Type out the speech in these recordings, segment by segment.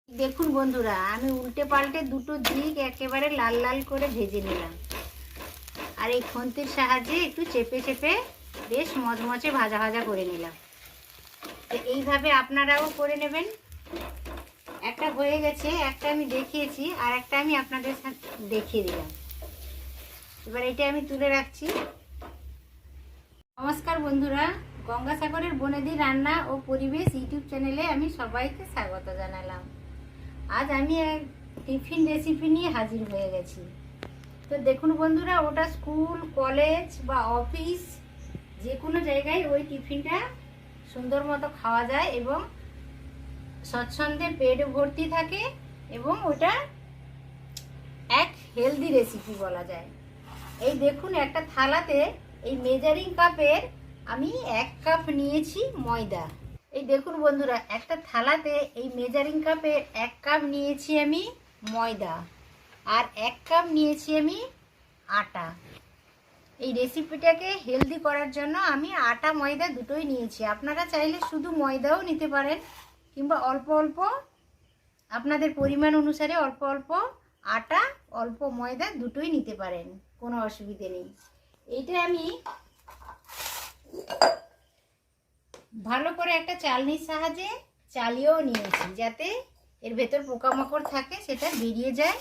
দেখুন বন্ধুরা, আমি উল্টে পাল্টে দুটো দিক একেবারে লাল লাল করে ভেজে নিলাম। আর এই খুন্তির সাহায্যে একটু চেপে চেপে বেশ মচমচে ভাজা ভাজা করে নিলাম। তো এইভাবে আপনারাও করে নেবেন। একটা হয়ে গেছে, একটা আমি দেখিয়েছি, আর একটা আমি আপনাদের সাথে দেখিয়ে দিলাম। এবার এটা আমি তুলে রাখছি। নমস্কার বন্ধুরা, গঙ্গাসাগরের বনেদি রান্না ও পরিবেশ ইউটিউব চ্যানেলে আমি সবাইকে স্বাগত জানালাম। আজ আমি এক টিফিন রেসিপি নিয়ে হাজির হয়ে গেছি। তো দেখুন বন্ধুরা, ওটা স্কুল, কলেজ বা অফিস যে কোনো জায়গায় ওই টিফিনটা সুন্দর মতো খাওয়া যায় এবং স্বচ্ছন্দে পেট ভর্তি থাকে, এবং ওটা এক হেলদি রেসিপি বলা যায়। এই দেখুন, একটা থালাতে এই মেজারিং কাপের আমি 1 কাপ নিয়েছি ময়দা। এই দেখুন বন্ধুরা, একটা থালাতে এই মেজারিং কাপের 1 কাপ নিয়েছি আমি ময়দা, আর 1 কাপ নিয়েছি আমি আটা। এই রেসিপিটাকে হেলদি করার জন্য আমি আটা ময়দা দুটোই নিয়েছি। আপনারা চাইলে শুধু ময়দাও নিতে পারেন, কিংবা অল্প অল্প আপনাদের পরিমাণ অনুসারে অল্প অল্প আটা অল্প ময়দা দুটোই নিতে পারেন, কোনো অসুবিধে নেই। এইটা আমি ভালো করে একটা চালনির সাহায্যে চালিয়েও নিয়েছি, যাতে এর ভেতর পোকামাকড় থাকে সেটা বেরিয়ে যায়,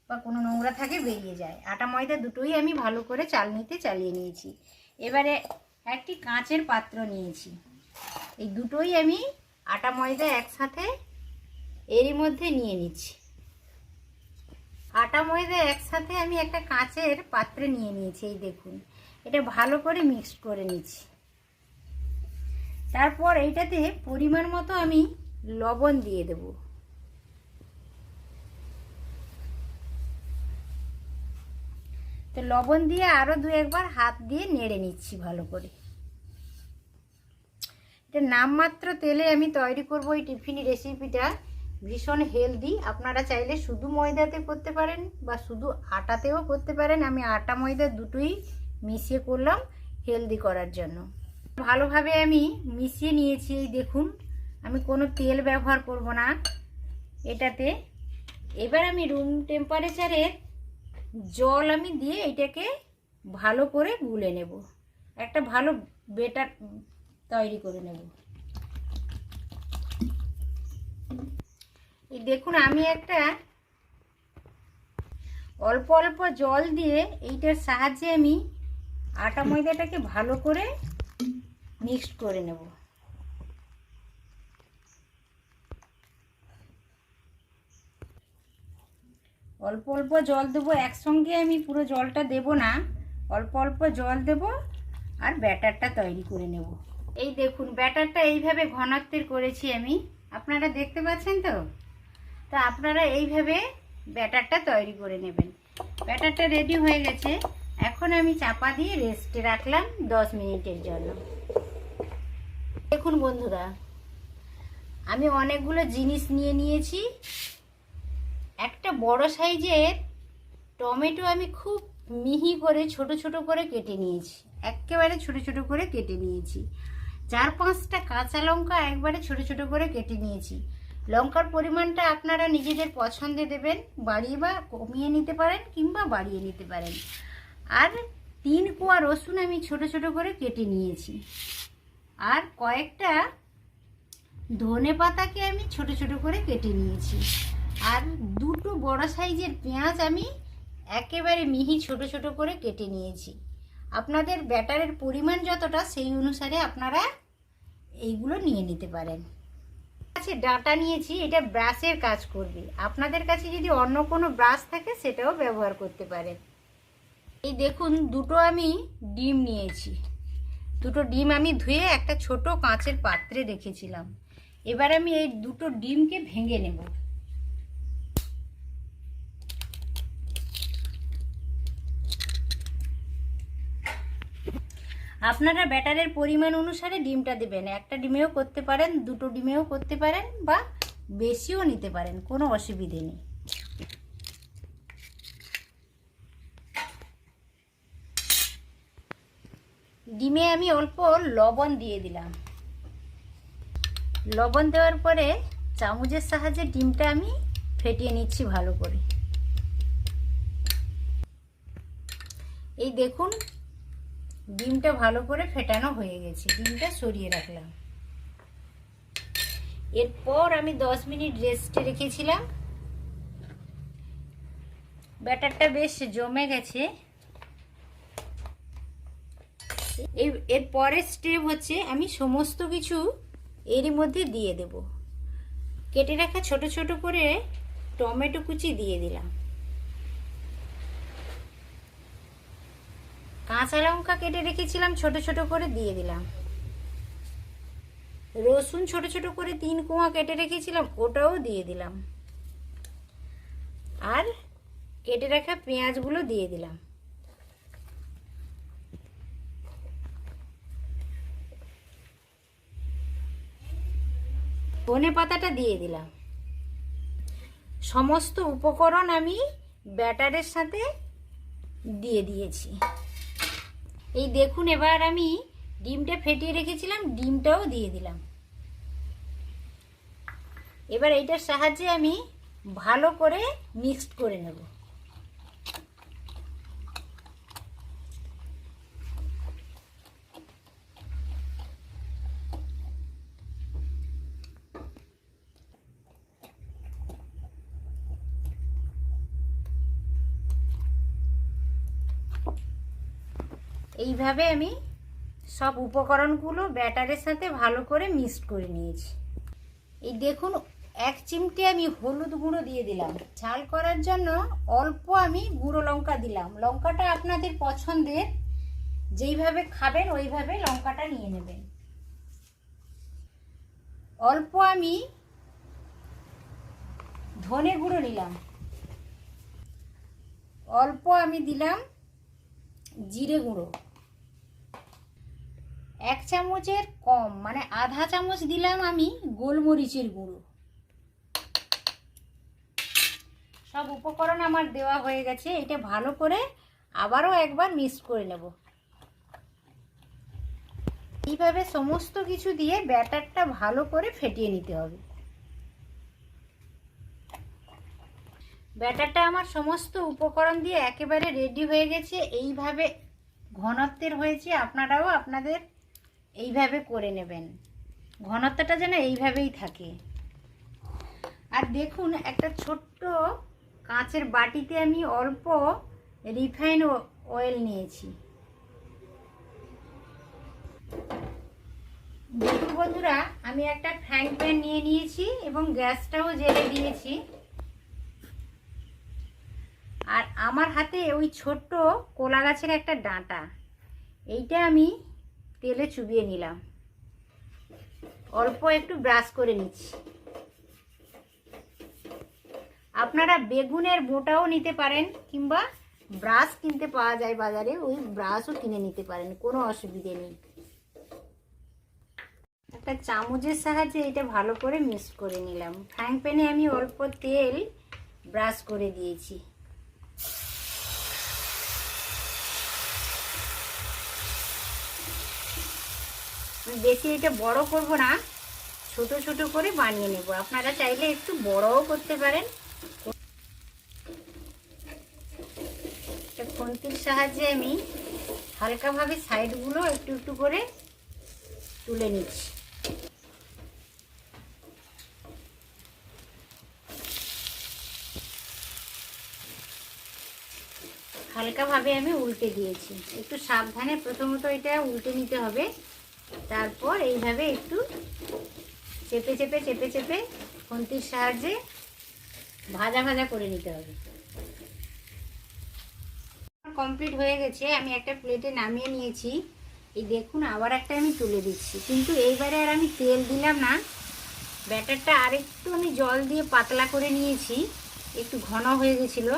বা কোনো নোংরা থাকে বেরিয়ে যায়। আটা ময়দা দুটোই আমি ভালো করে চালনিতে চালিয়ে নিয়েছি। এবারে একটি কাঁচের পাত্র নিয়েছি। এই দুটোই আমি আটা ময়দা একসাথে এরই মধ্যে নিয়ে নিচ্ছি। আটা ময়দা একসাথে আমি একটা কাঁচের পাত্রে নিয়ে নিয়েছি। এই দেখুন, এটা ভালো করে মিক্সড করে নিচ্ছি। তারপর এইটাতে পরিমাণ মতো আমি লবণ দিয়ে দেব। তো লবণ দিয়ে আরো 2-1 বার হাত দিয়ে নেড়ে নিচ্ছি ভালো করে। এটা নামমাত্র তেলে আমি তৈরি করব এই টিফিন রেসিপিটা, ভীষণ হেলদি। আপনারা চাইলে শুধু ময়দাতে করতে পারেন বা শুধু আটাতেও করতে পারেন। আমি আটা ময়দা দুটোই মিশিয়ে করলাম হেলদি করার জন্য। ভালোভাবে আমি মিশিয়ে নিয়েছি। এই দেখুন, আমি কোনো তেল ব্যবহার করব না এটাতে। এবার আমি রুম টেম্পারেচারের জল আমি দিয়ে এটাকে ভালো করে গুলে নেব, একটা ভালো বেটার তৈরি করে নেব। এই দেখুন, আমি একটা অল্প অল্প জল দিয়ে এইটার সাহায্যে আমি আটা ময়দাটাকে ভালো করে মিক্সড করে নেব। অল্প অল্প জল দেবো, একসঙ্গে আমি পুরো জলটা দেব না, অল্প অল্প জল দেব আর ব্যাটারটা তৈরি করে নেব। এই দেখুন, ব্যাটারটা এইভাবে ঘনত্বের করেছি আমি, আপনারা দেখতে পাচ্ছেন তো। তা আপনারা এইভাবে ব্যাটারটা তৈরি করে নেবেন। ব্যাটারটা রেডি হয়ে গেছে। এখন আমি চাপা দিয়ে রেস্টে রাখলাম 10 মিনিটের জন্য। দেখুন বন্ধুরা, আমি অনেকগুলো জিনিস নিয়ে নিয়েছি। একটা বড় সাইজের টমেটো আমি খুব মিহি করে ছোট ছোট করে কেটে নিয়েছি, একেবারে ছোট ছোট করে কেটে নিয়েছি। 4-5টা কাঁচা লঙ্কা একবারে ছোট ছোট করে কেটে নিয়েছি। লঙ্কার পরিমাণটা আপনারা নিজেদের পছন্দে দেবেন, বাড়িয়ে বা কমিয়ে নিতে পারেন কিংবা বাড়িয়ে নিতে পারেন। আর 3 কোয়া রসুন আমি ছোট ছোট করে কেটে নিয়েছি। আর কয়েকটা ধনে পাতাকে আমি ছোট ছোট করে কেটে নিয়েছি। আর 2টো বড় সাইজের পেঁয়াজ আমি একেবারে মিহি ছোট ছোট করে কেটে নিয়েছি। আপনাদের ব্যাটারের পরিমাণ যতটা সেই অনুসারে আপনারা এইগুলো নিয়ে নিতে পারেন। আছে ডাঁটা নিয়েছি, এটা ব্রাশের কাজ করবে। আপনাদের কাছে যদি অন্য কোনো ব্রাশ থাকে সেটাও ব্যবহার করতে পারেন। এই দেখুন, 2টো আমি ডিম নিয়েছি। 2টো ডিম আমি ধুয়ে একটা ছোট কাঁচের পাত্রে রেখেছিলাম। এবার আমি এই 2টো ডিমকে ভেঙে নেব। আপনারা ব্যাটারের পরিমাণ অনুসারে ডিমটা দেবেন। একটা ডিমেও করতে পারেন, 2টো ডিমেও করতে পারেন, বা বেশিও নিতে পারেন, কোনো অসুবিধে নেই। ডিমে আমি অল্প লবণ দিয়ে দিলাম। লবণ দেওয়ার পরে চামচের সাহায্যে ডিমটা আমি ফেটিয়ে নিচ্ছি ভালো করে। এই দেখুন ডিমটা ভালো করে ফেটানো হয়ে গেছে, ডিমটা সরিয়ে রাখলাম। এরপর আমি 10 মিনিট রেস্টে রেখেছিলাম। ব্যাটারটা বেশ জমে গেছে। এর পরের স্টেপ হচ্ছে আমি সমস্ত কিছু এরই মধ্যে দিয়ে দেব। কেটে রাখা ছোট ছোট করে টমেটো কুচি দিয়ে দিলাম। কাঁচা লঙ্কা কেটে রেখেছিলাম ছোট ছোট করে দিয়ে দিলাম। রসুন ছোট ছোট করে 3 কোয়া কেটে রেখেছিলাম, ওটাও দিয়ে দিলাম। আর কেটে রাখা পেঁয়াজগুলো দিয়ে দিলাম। ধনে পাতাটা দিয়ে দিলাম। সমস্ত উপকরণ আমি ব্যাটারের সাথে দিয়ে দিয়েছি। এই দেখুন এবার আমি ডিমটা ফেটিয়ে রেখেছিলাম, ডিমটাও দিয়ে দিলাম। এবার এইটার সাহায্যে আমি ভালো করে মিক্সড করে নেব। এইভাবে আমি সব উপকরণগুলো ব্যাটারের সাথে ভালো করে মিক্সড করে নিয়েছি। এই দেখুন 1 চিমটে আমি হলুদ গুঁড়ো দিয়ে দিলাম। ঝাল করার জন্য অল্প আমি গুঁড়ো লঙ্কা দিলাম। লঙ্কাটা আপনাদের পছন্দের, যেইভাবে খাবেন ওইভাবে লঙ্কাটা নিয়ে নেবেন। অল্প আমি ধনে গুঁড়ো নিলাম। অল্প আমি দিলাম জিরে গুঁড়ো। 1 চামচের কম মানে আধা চামচ দিলাম আমি গোলমরিচের গুঁড়ো। সব উপকরণ আমার দেওয়া হয়ে গেছে। এটা ভালো করে আবারও একবার মিক্স করে নেব। এইভাবে সমস্ত কিছু দিয়ে ব্যাটারটা ভালো করে ফেটিয়ে নিতে হবে। ব্যাটারটা আমার সমস্ত উপকরণ দিয়ে একেবারে রেডি হয়ে গেছে। এইভাবে ঘনত্বের হয়েছে। আপনারাও আপনাদের এইভাবে করে নেবেন। ঘনত্বটা যেন এইভাবেই থাকে। আর দেখুন একটা ছোট্ট কাঁচের বাটিতে আমি অল্প রিফাইন অয়েল নিয়েছি। দেখুন বন্ধুরা, আমি একটা ফ্রাইং প্যান নিয়ে নিয়েছি এবং গ্যাসটাও জ্বেলে দিয়েছি। আর আমার হাতে ওই ছোট্ট কলা গাছের একটা ডাঁটা, এইটা আমি তেলে চুবিয়ে নিলাম। অল্প একটু ব্রাশ করে নিচ্ছি। আপনারা বেগুনের বোঁটাও নিতে পারেন, কিংবা ব্রাশ কিনতে পাওয়া যায় বাজারে, ওই ব্রাশও কিনে নিতে পারেন, কোনো অসুবিধে নেই। একটা চামচের সাহায্যে এটা ভালো করে মিক্স করে নিলাম। ফ্রাইং প্যানে আমি অল্প তেল ব্রাশ করে দিয়েছি। বেশি এটা বড় করব না, ছোট ছোট করে বানিয়ে নেব। আপনারা চাইলে একটু বড়ও করতে পারেন। খুন্তির সাহায্যে আমি হালকাভাবে সাইডগুলো একটু একটু করে তুলে নিচ্ছি। হালকাভাবে আমি উল্টে দিয়েছি। একটু সাবধানে প্রথমত এটা উল্টে নিতে হবে, তারপর এইভাবে একটু চেপে চেপে চেপে চেপে খুন্তির সাহায্যে ভাজা ভাজা করে নিতে হবে। কমপ্লিট হয়ে গেছে। আমি একটা প্লেটে নামিয়ে নিয়েছি। এই দেখুন আবার একটা আমি তুলে দিচ্ছি, কিন্তু এইবারে আর আমি তেল দিলাম না। ব্যাটারটা আরেকটু আমি জল দিয়ে পাতলা করে নিয়েছি, একটু ঘন হয়ে গেছিল।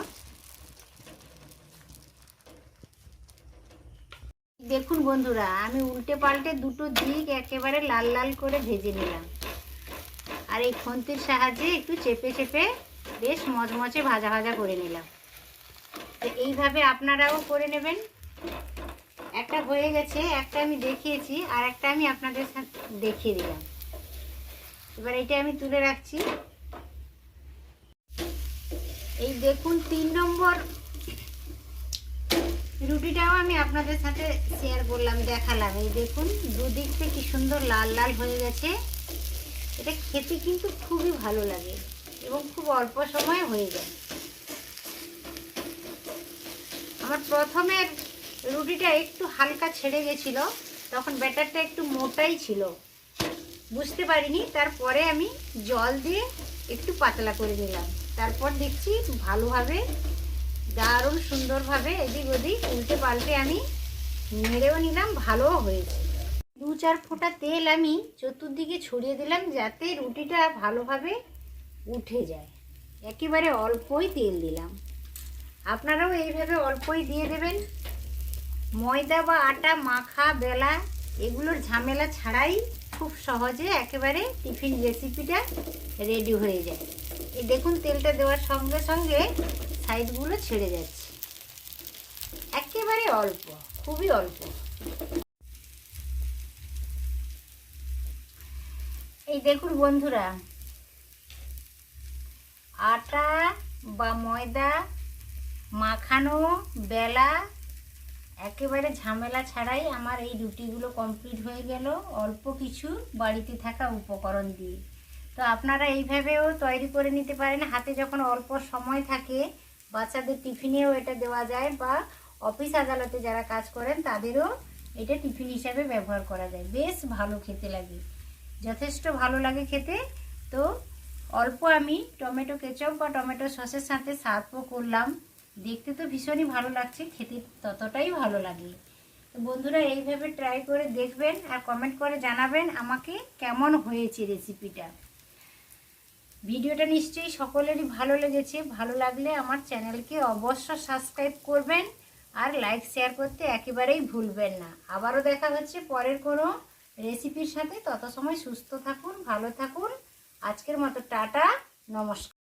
দেখুন বন্ধুরা, আমি উল্টে পাল্টে দুটো দিক একেবারে লাল লাল করে ভেজে নিলাম। আর এই খুন্তির সাহায্যে একটু চেপে চেপে বেশ মচমচে ভাজা ভাজা করে নিলাম। তো এইভাবে আপনারাও করে নেবেন। একটা হয়ে গেছে, একটা আমি দেখিয়েছি, আর একটা আমি আপনাদের সাথে দেখিয়ে দিলাম। এবার এটা আমি তুলে রাখছি। এই দেখুন 3 নম্বর রুটিটাও আমি আপনাদের সাথে শেয়ার করলাম, দেখালাম। এই দেখুন দুদিক থেকে কি সুন্দর লাল লাল হয়ে গেছে। এটা খেতে কিন্তু খুবই ভালো লাগে এবং খুব অল্প সময়ে হয়ে যায়। আমার প্রথমের রুটিটা একটু হালকা ছেড়ে গেছিল, তখন ব্যাটারটা একটু মোটাই ছিল, বুঝতে পারিনি। তারপরে আমি জল দিয়ে একটু পাতলা করে নিলাম। তারপর দেখছি ভালোভাবে দারুণ সুন্দরভাবে এদিক ওদিক উল্টে পাল্টে আমি নেড়েও নিলাম, ভালোও হয়েছে। 2-4 ফোঁটা তেল আমি চতুর্দিকে ছড়িয়ে দিলাম যাতে রুটিটা ভালোভাবে উঠে যায়। একেবারে অল্পই তেল দিলাম, আপনারাও এইভাবে অল্পই দিয়ে দেবেন। ময়দা বা আটা মাখা বেলা এগুলোর ঝামেলা ছাড়াই খুব সহজে একেবারে টিফিন রেসিপিটা রেডি হয়ে যায়। এই দেখুন তেলটা দেওয়ার সঙ্গে সঙ্গে সাইডগুলো ছেড়ে যাচ্ছে, একেবারে অল্প, খুবই অল্প। এই দেখুন বন্ধুরা, আটা বা ময়দা মাখানো বেলা একেবারে ঝামেলা ছাড়াই আমার এই রুটিগুলো কমপ্লিট হয়ে গেল অল্প কিছু বাড়িতে থাকা উপকরণ দিয়ে। তো আপনারা এইভাবেও তৈরি করে নিতে পারেন। হাতে যখন অল্প সময় থাকে, বাচ্চাদের টিফিনেও এটা দেওয়া যায়, বা অফিস আদালতে যারা কাজ করেন তাদেরও এটা টিফিন হিসাবে ব্যবহার করা যায়। বেশ ভালো খেতে লাগে, যথেষ্ট ভালো লাগে খেতে। তো অল্প আমি টমেটো কেচাপ বা টমেটো সসের সাথে সার্ভও করলাম। দেখতে তো ভীষণই ভালো লাগছে, খেতে ততটাই ভালো লাগে। তো বন্ধুরা এইভাবে ট্রাই করে দেখবেন আর কমেন্ট করে জানাবেন আমাকে কেমন হয়েছে রেসিপিটা। ভিডিওটা নিশ্চয়ই সকলেরই ভালো লেগেছে। ভালো লাগলে আমার চ্যানেলকে অবশ্য সাবস্ক্রাইব করবেন আর লাইক শেয়ার করতে একেবারেই ভুলবেন না। আবারও দেখা হচ্ছে পরের কোনো রেসিপির সাথে। তত সময় সুস্থ থাকুন, ভালো থাকুন। আজকের মতো টাটা, নমস্কার।